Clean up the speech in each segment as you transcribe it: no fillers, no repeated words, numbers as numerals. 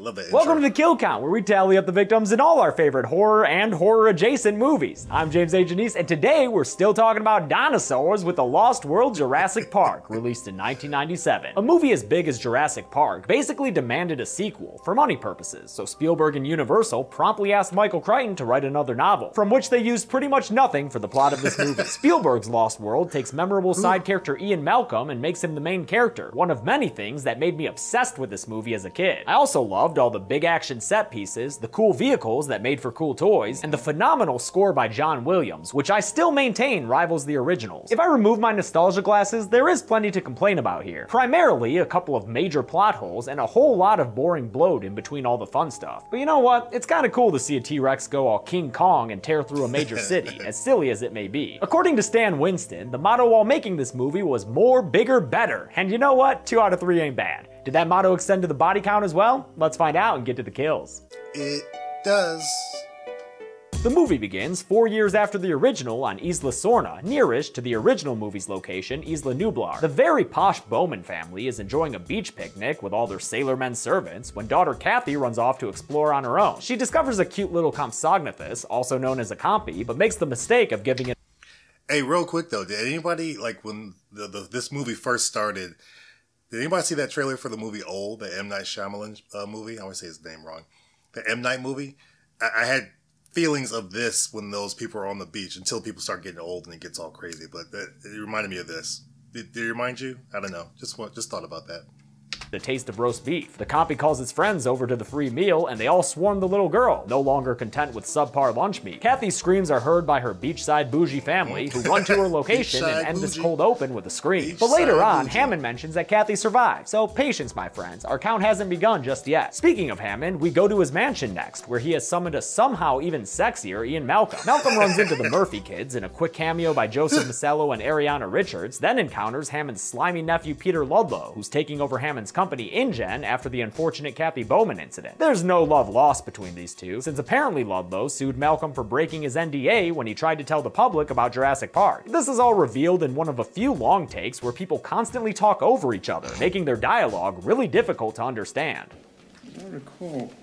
Love that. Welcome to the Kill Count, where we tally up the victims in all our favorite horror and horror-adjacent movies. I'm James A. Janice, and today we're still talking about dinosaurs with The Lost World Jurassic Park, released in 1997. A movie as big as Jurassic Park basically demanded a sequel for money purposes, so Spielberg and Universal promptly asked Michael Crichton to write another novel, from which they used pretty much nothing for the plot of this movie. Spielberg's Lost World takes memorable side character Ian Malcolm and makes him the main character, one of many things that made me obsessed with this movie as a kid. I also loved all the big action set pieces, the cool vehicles that made for cool toys, and the phenomenal score by John Williams, which I still maintain rivals the originals. If I remove my nostalgia glasses, there is plenty to complain about here. Primarily, a couple of major plot holes and a whole lot of boring bloat in between all the fun stuff. But you know what? It's kinda cool to see a T-Rex go all King Kong and tear through a major city, as silly as it may be. According to Stan Winston, the motto while making this movie was more, bigger, better. And you know what? 2 out of 3 ain't bad. Did that motto extend to the body count as well? Let's find out and get to the kills. It does. The movie begins 4 years after the original on Isla Sorna, nearish to the original movie's location, Isla Nublar. The very posh Bowman family is enjoying a beach picnic with all their sailormen servants when daughter Kathy runs off to explore on her own. She discovers a cute little Compsognathus, also known as a Compy, but makes the mistake of giving it. Hey, real quick though, did anybody, like when this movie first started, did anybody see that trailer for the movie Old, the M. Night Shyamalan movie? I always say his name wrong. The M. Night movie? I had feelings of this when those people are on the beach until people start getting old and it gets all crazy. But it reminded me of this. Did it remind you? I don't know. Just thought about that. The taste of roast beef. The Compy calls his friends over to the free meal, and they all swarm the little girl, no longer content with subpar lunch meat. Kathy's screams are heard by her beachside bougie family, who run to her location and end this cold open with a scream. But later on, Hammond mentions that Kathy survived, so patience, my friends. Our count hasn't begun just yet. Speaking of Hammond, we go to his mansion next, where he has summoned a somehow even sexier Ian Malcolm. Malcolm runs into the Murphy kids in a quick cameo by Joseph Masello and Ariana Richards, then encounters Hammond's slimy nephew Peter Ludlow, who's taking over Hammond's company InGen after the unfortunate Kathy Bowman incident. There's no love lost between these two, since apparently Ludlow sued Malcolm for breaking his NDA when he tried to tell the public about Jurassic Park. This is all revealed in one of a few long takes where people constantly talk over each other, making their dialogue really difficult to understand. As I recall,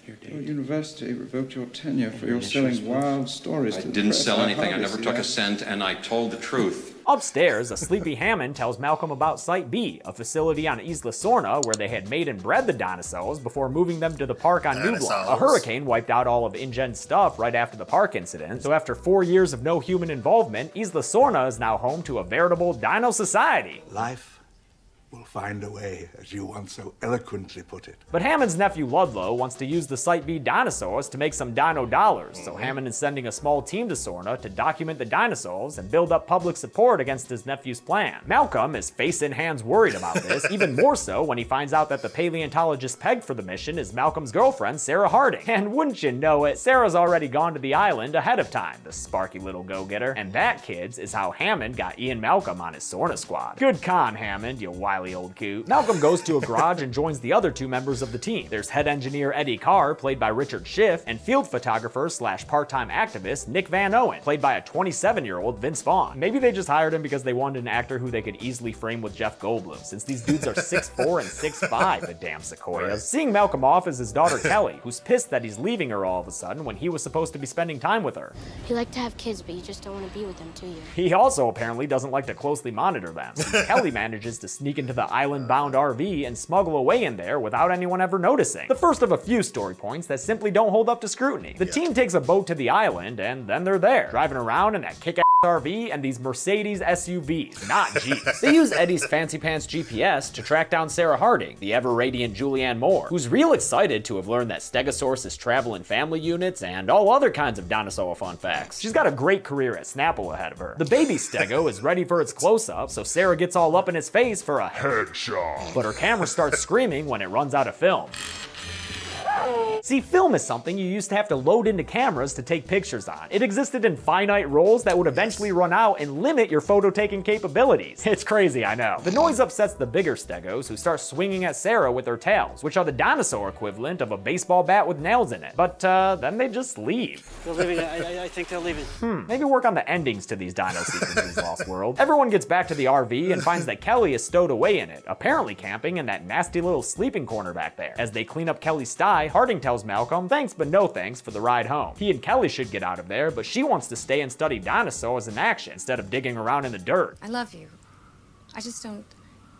your university revoked your tenure for your selling wild stories to the press. I didn't sell anything, I never took a cent, and I told the truth. Upstairs, a sleepy Hammond tells Malcolm about Site B, a facility on Isla Sorna where they had made and bred the dinosaurs before moving them to the park on Nublar. A hurricane wiped out all of InGen's stuff right after the park incident, so after 4 years of no human involvement, Isla Sorna is now home to a veritable dino society. Life will find a way, as you once so eloquently put it. But Hammond's nephew Ludlow wants to use the Site B dinosaurs to make some dino dollars, so Hammond is sending a small team to Sorna to document the dinosaurs and build up public support against his nephew's plan. Malcolm is face in hands worried about this, even more so when he finds out that the paleontologist pegged for the mission is Malcolm's girlfriend, Sarah Harding. And wouldn't you know it, Sarah's already gone to the island ahead of time, the sparky little go-getter. And that, kids, is how Hammond got Ian Malcolm on his Sorna squad. Good con, Hammond, you wily old coot. Malcolm goes to a garage and joins the other 2 members of the team. There's head engineer Eddie Carr, played by Richard Schiff, and field photographer / part-time activist Nick Van Owen, played by a 27-year-old Vince Vaughn. Maybe they just hired him because they wanted an actor who they could easily frame with Jeff Goldblum, since these dudes are 6'4" and 6'5", the damn sequoias. Seeing Malcolm off is his daughter Kelly, who's pissed that he's leaving her all of a sudden when he was supposed to be spending time with her. You like to have kids, but you just don't want to be with them, do you? He also apparently doesn't like to closely monitor them. Kelly manages to sneak into the island-bound RV and smuggle away in there without anyone ever noticing. The first of a few story points that simply don't hold up to scrutiny. The team takes a boat to the island, and then they're there, driving around in that kick-ass RV and these Mercedes SUVs, not Jeeps. They use Eddie's fancy pants GPS to track down Sarah Harding, the ever-radiant Julianne Moore, who's real excited to have learned that Stegosaurus travel in family units and all other kinds of dinosaur fun facts. She's got a great career at Snapple ahead of her. The baby Stego is ready for its close-up, so Sarah gets all up in his face for a headshot. But her camera starts screaming when it runs out of film. See, film is something you used to have to load into cameras to take pictures on. It existed in finite rolls that would eventually run out and limit your photo-taking capabilities. It's crazy, I know. The noise upsets the bigger stegos, who start swinging at Sarah with their tails, which are the dinosaur equivalent of a baseball bat with nails in it. But then they just leave. They're leaving. I think they're leaving. Maybe work on the endings to these dino sequences, Lost World. Everyone gets back to the RV and finds that Kelly is stowed away in it, apparently camping in that nasty little sleeping corner back there. As they clean up Kelly's sty, Harding tells Malcolm thanks but no thanks for the ride home. He and Kelly should get out of there, but she wants to stay and study dinosaurs in action instead of digging around in the dirt. I love you. I just don't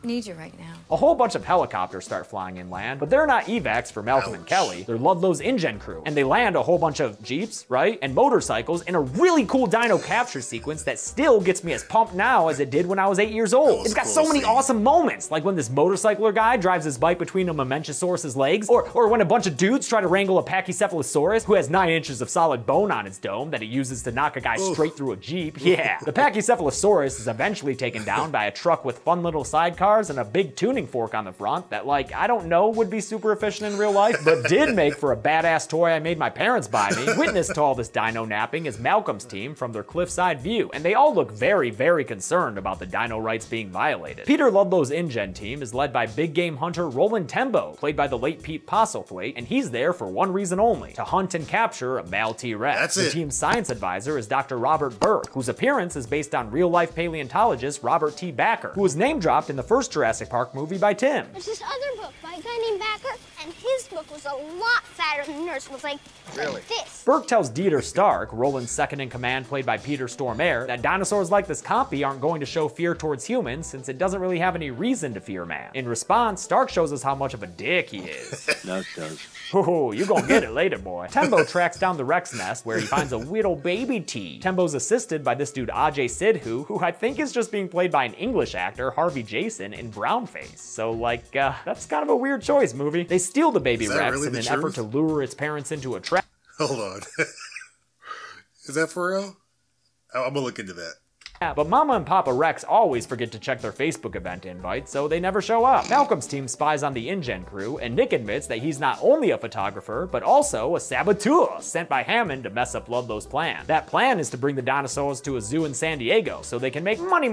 need you right now. A whole bunch of helicopters start flying inland, but they're not evacs for Malcolm and Kelly. They're Ludlow's InGen crew, and they land a whole bunch of Jeeps, right, and motorcycles in a really cool dino capture sequence that still gets me as pumped now as it did when I was 8 years old. It's got so many awesome moments, like when this motorcycler guy drives his bike between a Mamenchosaurus's legs, or when a bunch of dudes try to wrangle a Pachycephalosaurus who has 9 inches of solid bone on its dome that it uses to knock a guy straight through a Jeep. Yeah, the Pachycephalosaurus is eventually taken down by a truck with fun little sidecars and a big tuning fork on the front that, like, I don't know would be super efficient in real life, but did make for a badass toy I made my parents buy me. Witness to all this dino napping is Malcolm's team from their cliffside view, and they all look very, very concerned about the dino rights being violated. Peter Ludlow's InGen team is led by big game hunter Roland Tembo, played by the late Pete Postlethwaite, and he's there for one reason only, to hunt and capture a male T-Rex. That's the it. team's science advisor is Dr. Robert Burke, whose appearance is based on real-life paleontologist Robert T. Backer, who was name-dropped in the first Jurassic Park movie by Tim. There's this other book by a guy named Backer, and his book was a lot fatter than yours. It was like this. Burke tells Dieter Stark, Roland's second-in-command played by Peter Stormare, that dinosaurs like this Compy aren't going to show fear towards humans since it doesn't really have any reason to fear man. In response, Stark shows us how much of a dick he is. No, it does. Oh, you gonna get it later, boy. Tembo tracks down the Rex nest where he finds a little baby T. Tembo's assisted by this dude Ajay Sidhu, who I think is just being played by an English actor, Harvey Jason, in brownface. So, like, that's kind of a weird choice, movie. They steal the baby Rex really in the an truth? effort to lure its parents into a trap. Hold on. Is that for real? I'm gonna look into that. But Mama and Papa Rex always forget to check their Facebook event invites, so they never show up. Malcolm's team spies on the InGen crew, and Nick admits that he's not only a photographer, but also a saboteur sent by Hammond to mess up Ludlow's plan. That plan is to bring the dinosaurs to a zoo in San Diego so they can make money,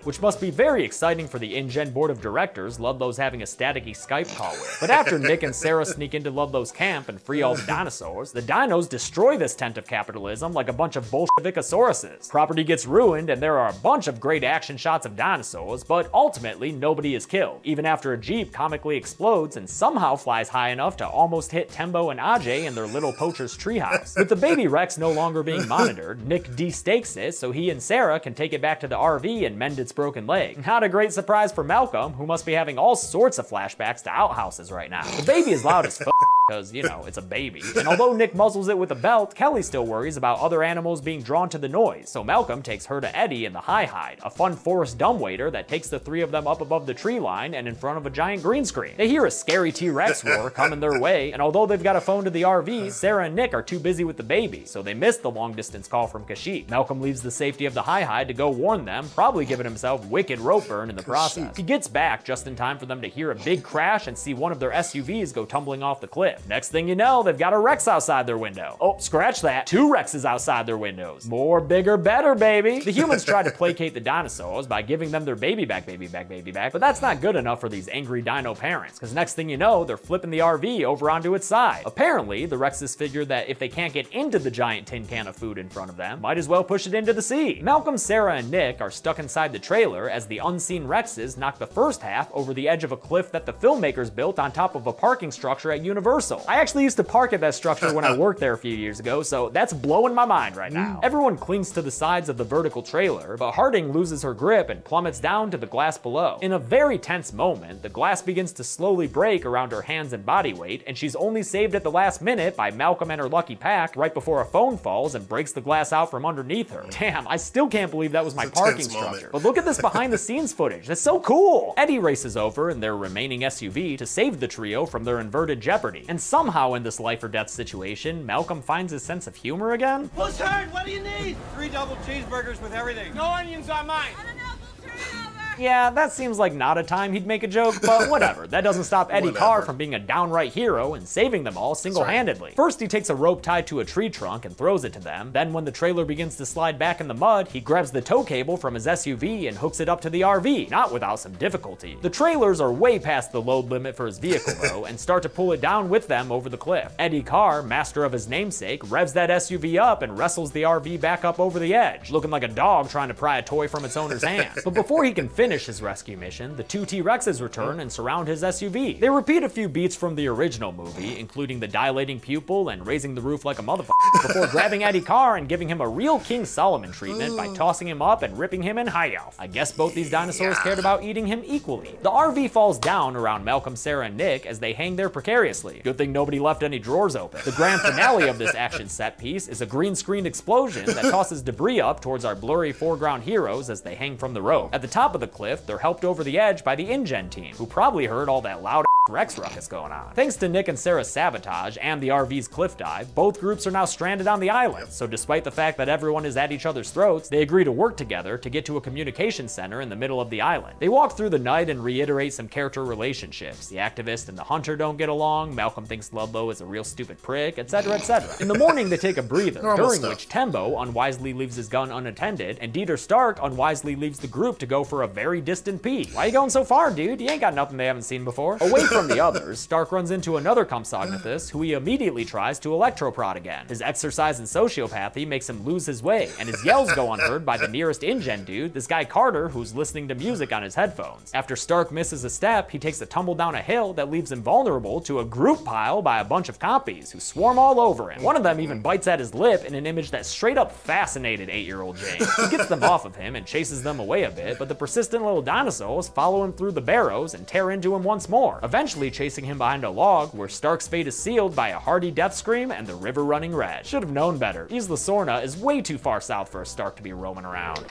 which must be very exciting for the InGen board of directors Ludlow's having a staticky Skype call with. But after Nick and Sarah sneak into Ludlow's camp and free all the dinosaurs, the dinos destroy this tent of capitalism like a bunch of Bolshevikosauruses. Property gets ruined, and there are a bunch of great action shots of dinosaurs, but ultimately nobody is killed, even after a Jeep comically explodes and somehow flies high enough to almost hit Tembo and Ajay in their little poacher's treehouse. With the baby Rex no longer being monitored, Nick de-stakes it so he and Sarah can take it back to the RV and mend its broken leg. Not a great surprise for Malcolm, who must be having all sorts of flashbacks to outhouses right now. The baby is loud as fuck, because, you know, it's a baby. And although Nick muzzles it with a belt, Kelly still worries about other animals being drawn to the noise, so Malcolm takes her to Eddie in the High Hide, a fun forest dumbwaiter that takes the three of them up above the tree line and in front of a giant green screen. They hear a scary T-Rex roar coming their way, and although they've got a phone to the RV, Sarah and Nick are too busy with the baby, so they miss the long-distance call from Kashyyyk. Malcolm leaves the safety of the High Hide to go warn them, probably giving himself wicked rope burn in the process. He gets back just in time for them to hear a big crash and see one of their SUVs go tumbling off the cliff. Next thing you know, they've got a Rex outside their window. Oh, scratch that. 2 Rexes outside their windows. More, bigger, better, baby. The humans try to placate the dinosaurs by giving them their baby back, but that's not good enough for these angry dino parents, because next thing you know, they're flipping the RV over onto its side. Apparently, the Rexes figure that if they can't get into the giant tin can of food in front of them, might as well push it into the sea. Malcolm, Sarah, and Nick are stuck inside the trailer as the unseen Rexes knock the first half over the edge of a cliff that the filmmakers built on top of a parking structure at Universal. I actually used to park at that structure when I worked there a few years ago, so that's blowing my mind right now. Everyone clings to the sides of the vertical trailer, but Harding loses her grip and plummets down to the glass below. In a very tense moment, the glass begins to slowly break around her hands and body weight, and she's only saved at the last minute by Malcolm and her lucky pack right before a phone falls and breaks the glass out from underneath her. Damn, I still can't believe that was my parking structure. But look at this behind the scenes footage. That's so cool. Eddie races over in their remaining SUV to save the trio from their inverted jeopardy. And somehow in this life or death situation, Malcolm finds his sense of humor again. Who's hurt? What do you need? 3 double cheeseburgers with everything. No onions on mine. I don't know. We'll turn it over. Yeah, that seems like not a time he'd make a joke, but whatever. That doesn't stop Eddie Carr from being a downright hero and saving them all single-handedly. First, he takes a rope tied to a tree trunk and throws it to them. Then, when the trailer begins to slide back in the mud, he grabs the tow cable from his SUV and hooks it up to the RV, not without some difficulty. The trailers are way past the load limit for his vehicle, though, and start to pull it down with them over the cliff. Eddie Carr, master of his namesake, revs that SUV up and wrestles the RV back up over the edge, looking like a dog trying to pry a toy from its owner's hands. But before he can finish his rescue mission, the two T-Rexes return and surround his SUV. They repeat a few beats from the original movie, including the dilating pupil and raising the roof like a motherfucker, before grabbing Eddie Carr and giving him a real King Solomon treatment by tossing him up and ripping him in half. I guess both these dinosaurs cared about eating him equally. The RV falls down around Malcolm, Sarah, and Nick as they hang there precariously. Good thing nobody left any drawers open. The grand finale of this action set piece is a green screen explosion that tosses debris up towards our blurry foreground heroes as they hang from the rope. At the top of the cliff, they're helped over the edge by the InGen team, who probably heard all that loud Rex ruckus going on. Thanks to Nick and Sarah's sabotage and the RV's cliff dive, both groups are now stranded on the island. So despite the fact that everyone is at each other's throats, they agree to work together to get to a communication center in the middle of the island. They walk through the night and reiterate some character relationships. The activist and the hunter don't get along, Malcolm thinks Ludlow is a real stupid prick, etc, etc. In the morning they take a breather, during which Tembo unwisely leaves his gun unattended, and Dieter Stark unwisely leaves the group to go for a very distant pee. Why you going so far, dude? You ain't got nothing they haven't seen before. Away from the others, Stark runs into another Compsognathus, who he immediately tries to electroprod again. His exercise in sociopathy makes him lose his way, and his yells go unheard by the nearest InGen dude, this guy Carter, who's listening to music on his headphones. After Stark misses a step, he takes a tumble down a hill that leaves him vulnerable to a group pile by a bunch of compies, who swarm all over him. One of them even bites at his lip in an image that straight up fascinated 8-year-old James. He gets them off of him and chases them away a bit, but the persistent little dinosaurs follow him through the barrows and tear into him once more, eventually chasing him behind a log where Stark's fate is sealed by a hearty death scream and the river running red. Should have known better. Isla Sorna is way too far south for a Stark to be roaming around.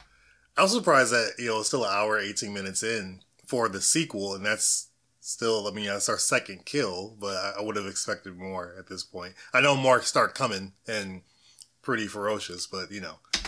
I was surprised that, it's still an hour, 18 minutes in for the sequel, and that's still, that's our second kill, but I would have expected more at this point. I know Mark Stark coming and pretty ferocious, but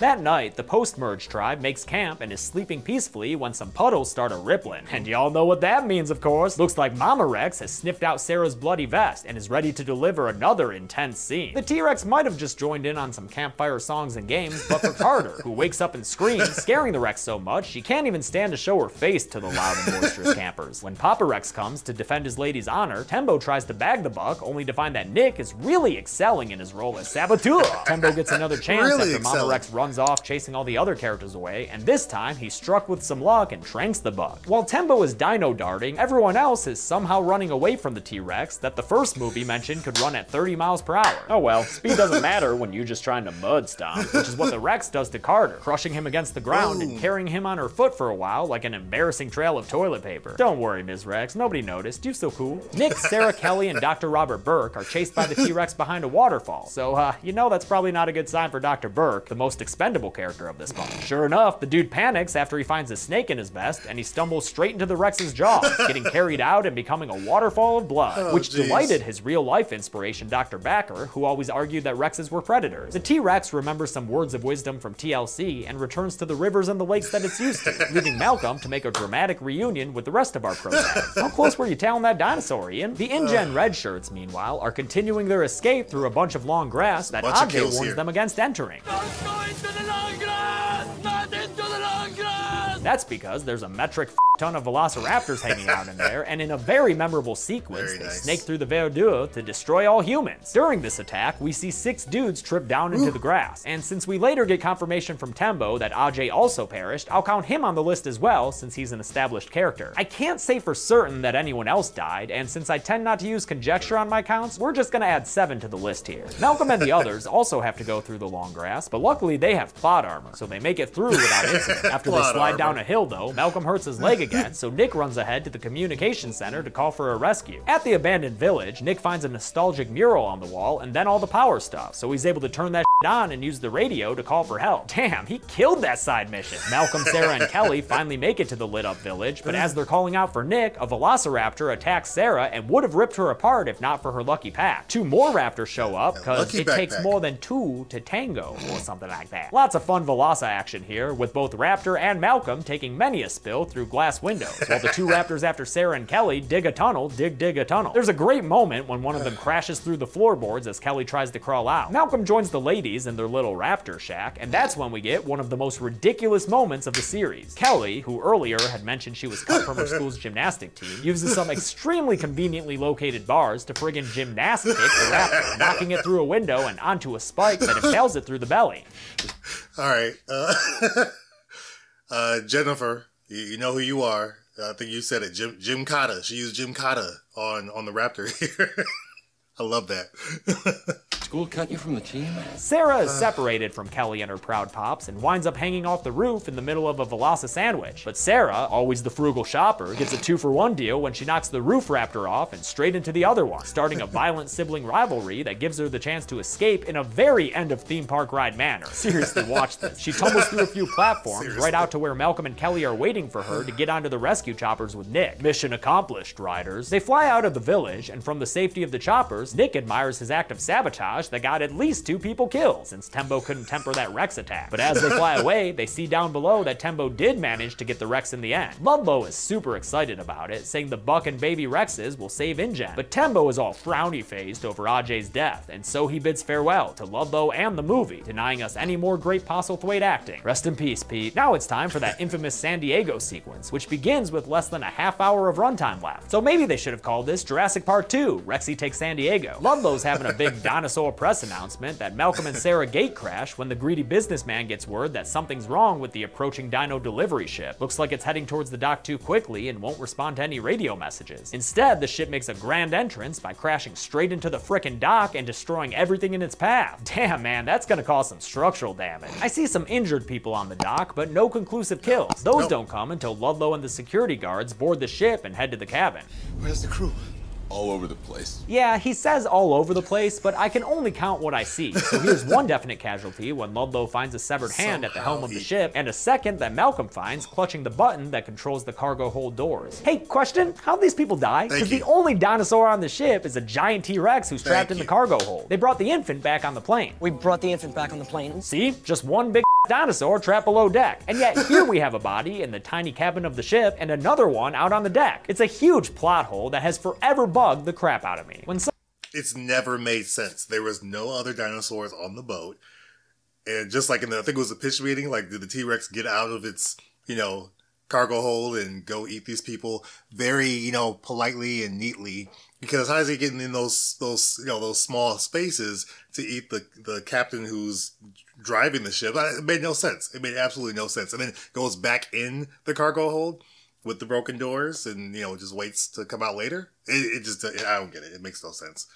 That night, the post-merge tribe makes camp and is sleeping peacefully when some puddles start a-rippling. And y'all know what that means, of course. Looks like Mama Rex has sniffed out Sarah's bloody vest and is ready to deliver another intense scene. The T-Rex might have just joined in on some campfire songs and games, but for Carter, who wakes up and screams, scaring the Rex so much she can't even stand to show her face to the loud and boisterous campers. When Papa Rex comes to defend his lady's honor, Tembo tries to bag the buck, only to find that Nick is really excelling in his role as saboteur. Tembo gets another chance after Mama Rex runs off chasing all the other characters away, and this time he's struck with some luck and tranks the buck. While Tembo is dino darting, everyone else is somehow running away from the T-Rex that the first movie mentioned could run at 30 miles per hour. Oh well, speed doesn't matter when you're just trying to mud stomp, which is what the Rex does to Carter, crushing him against the ground and carrying him on her foot for a while like an embarrassing trail of toilet paper. Don't worry, Ms. Rex, nobody noticed, you're so cool. Nick, Sarah Kelly, and Dr. Robert Burke are chased by the T-Rex behind a waterfall, so that's probably not a good sign for Dr. Burke, the most expendable character of this bunch. Sure enough, the dude panics after he finds a snake in his vest, and he stumbles straight into the Rex's jaw, getting carried out and becoming a waterfall of blood, which delighted his real-life inspiration, Dr. Backer, who always argued that Rexes were predators. The T-Rex remembers some words of wisdom from TLC and returns to the rivers and the lakes that it's used to, leaving Malcolm to make a dramatic reunion with the rest of our protags. How close were you tailing that dinosaur, Ian? The InGen Red Shirts, meanwhile, are continuing their escape through a bunch of long grass that Ajay warns them against entering. That's because there's a metric ton of velociraptors hanging out in there, and in a very memorable sequence, they snake through the verdure to destroy all humans. During this attack, we see 6 dudes trip down into the grass, and since we later get confirmation from Tembo that Ajay also perished, I'll count him on the list as well, since he's an established character. I can't say for certain that anyone else died, and since I tend not to use conjecture on my counts, we're just gonna add 7 to the list here. Malcolm and the others also have to go through the long grass, but luckily they have plot armor, so they make it through without incident. After they slide down a hill though, Malcolm hurts his leg again, so Nick runs ahead to the communication center to call for a rescue. At the abandoned village, Nick finds a nostalgic mural on the wall and then all the power stuff, so he's able to turn that on and use the radio to call for help. Damn, he killed that side mission. Malcolm, Sarah, and Kelly finally make it to the lit up village, but as they're calling out for Nick, a velociraptor attacks Sarah and would have ripped her apart if not for her lucky pack. 2 more raptors show up, cause it takes more than 2 to tango, or something like that. Lots of fun Veloci action here, with both Raptor and Malcolm taking many a spill through glass windows, while the two raptors after Sarah and Kelly dig a tunnel, dig a tunnel. There's a great moment when one of them crashes through the floorboards as Kelly tries to crawl out. Malcolm joins the ladies in their little raptor shack, and that's when we get one of the most ridiculous moments of the series. Kelly, who earlier had mentioned she was cut from her school's gymnastic team, uses some extremely conveniently located bars to friggin' gymnastic the raptor, knocking it through a window and onto a spike that impales it through the belly. All right. Jennifer, you know who you are. I think you said it. Jim Cotta. She used Jim Cotta on the raptor here. I love that. School cut you from the team? Sarah is separated from Kelly and her proud pops and winds up hanging off the roof in the middle of a Velocity sandwich. But Sarah, always the frugal shopper, gets a 2-for-1 deal when she knocks the roof raptor off and straight into the other one, starting a violent sibling rivalry that gives her the chance to escape in a very end-of-theme-park ride manner. Seriously, watch this. She tumbles through a few platforms right out to where Malcolm and Kelly are waiting for her to get onto the rescue choppers with Nick. Mission accomplished, riders. They fly out of the village, and from the safety of the choppers, Nick admires his act of sabotage that got at least 2 people killed, since Tembo couldn't temper that Rex attack. But as they fly away, they see down below that Tembo did manage to get the Rex in the end. Ludlow is super excited about it, saying the Buck and baby Rexes will save InGen. But Tembo is all frowny-faced over Ajay's death, and so he bids farewell to Ludlow and the movie, denying us any more great Postlethwaite acting. Rest in peace, Pete. Now it's time for that infamous San Diego sequence, which begins with less than a half hour of runtime left. So maybe they should have called this Jurassic Park 2, Rexy Takes San Diego. Ludlow's having a big dinosaur press announcement that Malcolm and Sarah gate crash when the greedy businessman gets word that something's wrong with the approaching dino delivery ship. Looks like it's heading towards the dock too quickly and won't respond to any radio messages. Instead, the ship makes a grand entrance by crashing straight into the frickin' dock and destroying everything in its path. Damn, man, that's gonna cause some structural damage. I see some injured people on the dock, but no conclusive kills. Those don't come until Ludlow and the security guards board the ship and head to the cabin. Where's the crew? All over the place. Yeah, he says all over the place, but I can only count what I see. So here's one definite casualty when Ludlow finds a severed hand at the helm of the ship, and a second that Malcolm finds clutching the button that controls the cargo hold doors. Hey, question, how'd these people die? Because the only dinosaur on the ship is a giant T-Rex who's trapped in the cargo hold. They brought the infant back on the plane. We brought the infant back on the plane. See? Just one big dinosaur trapped below deck. And yet here we have a body in the tiny cabin of the ship and another one out on the deck. It's a huge plot hole that has forever bugged the crap out of me. It's never made sense. There was no other dinosaurs on the boat. And just like in the, I think it was a pitch meeting, like did the T-Rex get out of its, cargo hold and go eat these people very, politely and neatly? Because how is he getting in those small spaces to eat the captain who's driving the ship? It made no sense. It made absolutely no sense. And then goes back in the cargo hold with the broken doors and, just waits to come out later. I don't get it. It makes no sense.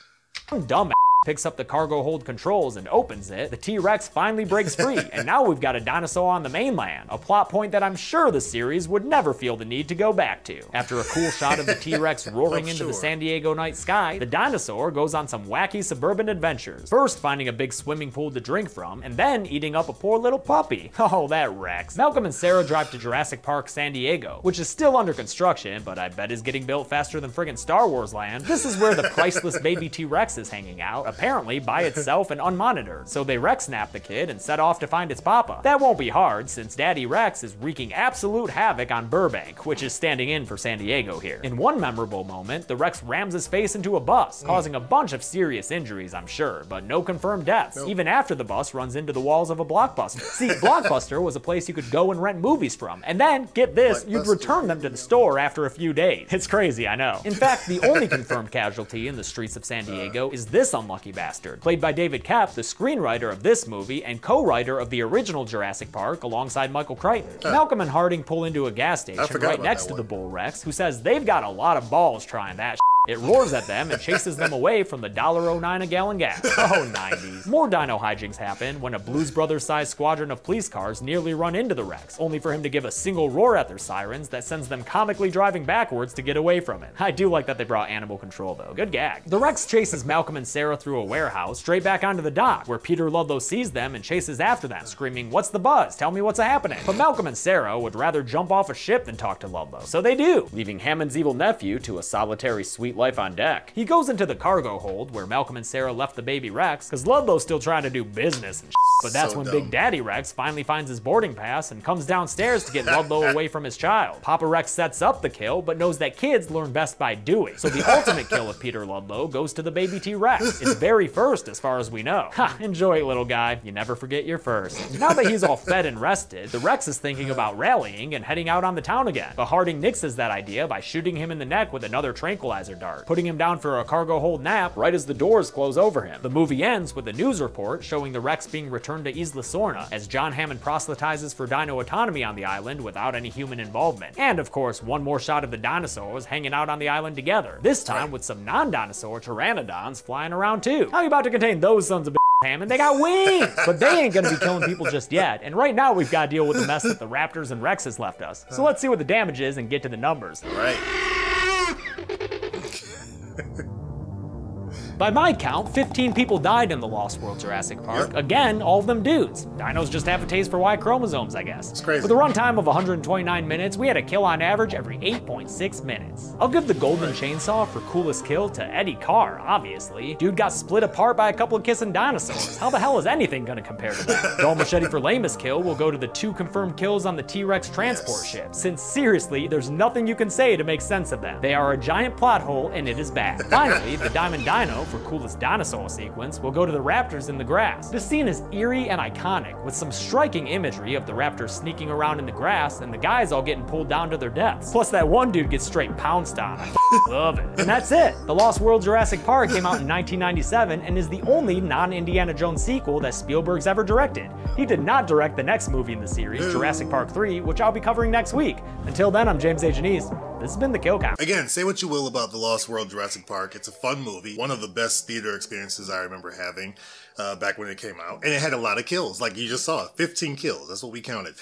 Dumb picks up the cargo hold controls and opens it, the T-Rex finally breaks free, and now we've got a dinosaur on the mainland, a plot point that I'm sure the series would never feel the need to go back to. After a cool shot of the T-Rex roaring into the San Diego night sky, the dinosaur goes on some wacky suburban adventures, first finding a big swimming pool to drink from, and then eating up a poor little puppy. Oh, that Rex. Malcolm and Sarah drive to Jurassic Park San Diego, which is still under construction, but I bet is getting built faster than friggin' Star Wars land. This is where the priceless baby T-Rex is hanging out, apparently by itself and unmonitored. So they Rex snap the kid and set off to find its papa. That won't be hard since Daddy Rex is wreaking absolute havoc on Burbank, which is standing in for San Diego here. In one memorable moment, the Rex rams his face into a bus, causing a bunch of serious injuries, I'm sure, but no confirmed deaths, even after the bus runs into the walls of a Blockbuster. See, Blockbuster was a place you could go and rent movies from, and then, get this, you'd return them to the store after a few days. It's crazy, I know. In fact, the only confirmed casualty in the streets of San Diego is this unlucky bastard, played by David Koepp, the screenwriter of this movie and co-writer of the original Jurassic Park alongside Michael Crichton. Malcolm and Harding pull into a gas station right next to the Bull Rex, who says they've got a lot of balls trying that shit. It roars at them and chases them away from the $1.09 a gallon gas. Oh, 90s. More dino hijinks happen when a Blues Brothers-sized squadron of police cars nearly run into the Rex, only for him to give a single roar at their sirens that sends them comically driving backwards to get away from it. I do like that they brought animal control though. Good gag. The Rex chases Malcolm and Sarah through a warehouse straight back onto the dock, where Peter Ludlow sees them and chases after them, screaming, "What's the buzz? Tell me what's happening." But Malcolm and Sarah would rather jump off a ship than talk to Ludlow, so they do, leaving Hammond's evil nephew to a solitary sweet life on deck. He goes into the cargo hold where Malcolm and Sarah left the baby Rex, because Ludlow's still trying to do business and But that's when Big Daddy Rex finally finds his boarding pass and comes downstairs to get Ludlow away from his child. Papa Rex sets up the kill, but knows that kids learn best by doing. So the ultimate kill of Peter Ludlow goes to the baby T-Rex. Its very first, as far as we know. Ha, enjoy it, little guy. You never forget your first. Now that he's all fed and rested, the Rex is thinking about rallying and heading out on the town again. But Harding nixes that idea by shooting him in the neck with another tranquilizer dart, putting him down for a cargo hold nap right as the doors close over him. The movie ends with a news report showing the Rex being returned to Isla Sorna as John Hammond proselytizes for dino autonomy on the island without any human involvement. And of course, one more shot of the dinosaurs hanging out on the island together, this time with some non-dinosaur pteranodons flying around too. How are you about to contain those sons of Hammond? They got wings! But they ain't gonna be killing people just yet, and right now we've gotta deal with the mess that the Raptors and Rex has left us. So let's see what the damage is and get to the numbers. All right. By my count, 15 people died in the Lost World Jurassic Park. Again, all of them dudes. Dinos just have a taste for Y chromosomes, I guess. It's crazy. With a runtime of 129 minutes, we had a kill on average every 8.6 minutes. I'll give the golden chainsaw for coolest kill to Eddie Carr, obviously. Dude got split apart by a couple of kissing dinosaurs. How the hell is anything gonna compare to that? Dull machete for lamest kill will go to the 2 confirmed kills on the T-Rex transport ship, since seriously, there's nothing you can say to make sense of them. They are a giant plot hole and it is bad. Finally, the Diamond Dino for coolest dinosaur sequence will go to the raptors in the grass. This scene is eerie and iconic, with some striking imagery of the raptors sneaking around in the grass and the guys all getting pulled down to their deaths. Plus that one dude gets straight pounced on. I love it. And that's it. The Lost World Jurassic Park came out in 1997 and is the only non-Indiana Jones sequel that Spielberg's ever directed. He did not direct the next movie in the series, Jurassic Park 3, which I'll be covering next week. Until then, I'm James A. Janice. This has been the Kill Count. Again, say what you will about the Lost World Jurassic Park. It's a fun movie. One of the best theater experiences I remember having back when it came out. And it had a lot of kills, like you just saw. 15 kills. That's what we counted.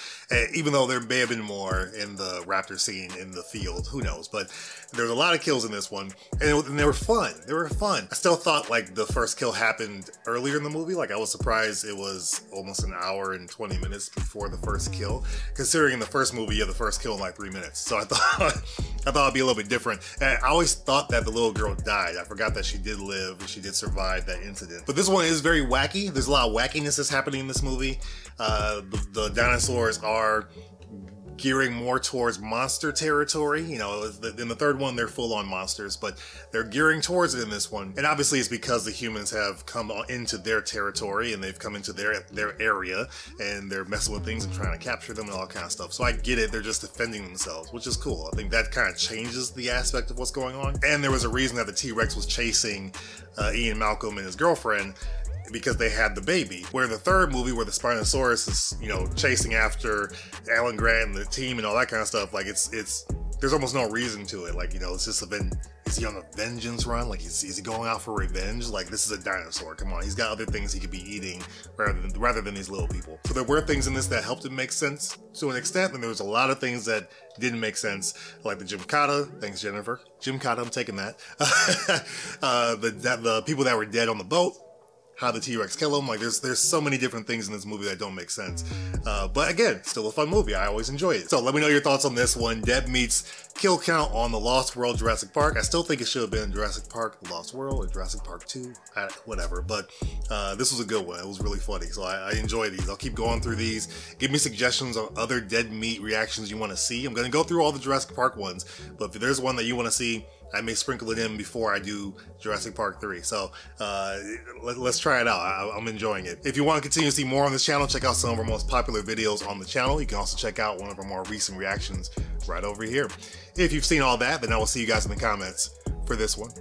Even though there may have been more in the raptor scene in the field. Who knows? But there's a lot of kills in this one. And they were fun. They were fun. I still thought like the first kill happened earlier in the movie. Like I was surprised it was almost an hour and 20 minutes before the first kill. Considering in the first movie you had the first kill in like 3 minutes. So I thought it'd be a little bit different. And I always thought that the little girl died. I forgot that she did live and she did survive that incident. But this one is very wacky. There's a lot of wackiness that's happening in this movie. The dinosaurs are gearing more towards monster territory. You know, in the third one, they're full-on monsters, but they're gearing towards it in this one. And obviously it's because the humans have come into their territory and they've come into their area and they're messing with things and trying to capture them and all kind of stuff. So I get it. They're just defending themselves, which is cool. I think that kind of changes the aspect of what's going on. And there was a reason that the T-Rex was chasing Ian Malcolm and his girlfriend, because they had the baby. Where in the third movie, where the Spinosaurus is, you know, chasing after Alan Grant and the team and all that kind of stuff, like there's almost no reason to it. Like, you know, it's just is he on a vengeance run? Like, is he going out for revenge? Like, this is a dinosaur. Come on, he's got other things he could be eating rather than these little people. So there were things in this that helped it make sense to an extent, and there was a lot of things that didn't make sense, like the Gymkata. Thanks, Jennifer. Gymkata, I'm taking that. The people that were dead on the boat, how the T-Rex kill him. Like there's so many different things in this movie that don't make sense. But again, still a fun movie. I always enjoy it. So let me know your thoughts on this one. Deb meets kill count on the Lost World Jurassic Park. I still think it should have been Jurassic Park The Lost World or Jurassic Park 2, whatever. But this was a good one. It was really funny. So I enjoy these. I'll keep going through these. Give me suggestions on other dead meat reactions you want to see. I'm going to go through all the Jurassic Park ones. But if there's one that you want to see, I may sprinkle it in before I do Jurassic Park 3. So let's try it out. I'm enjoying it. If you want to continue to see more on this channel, check out some of our most popular videos on the channel. You can also check out one of our more recent reactions right over here. If you've seen all that, then I will see you guys in the comments for this one.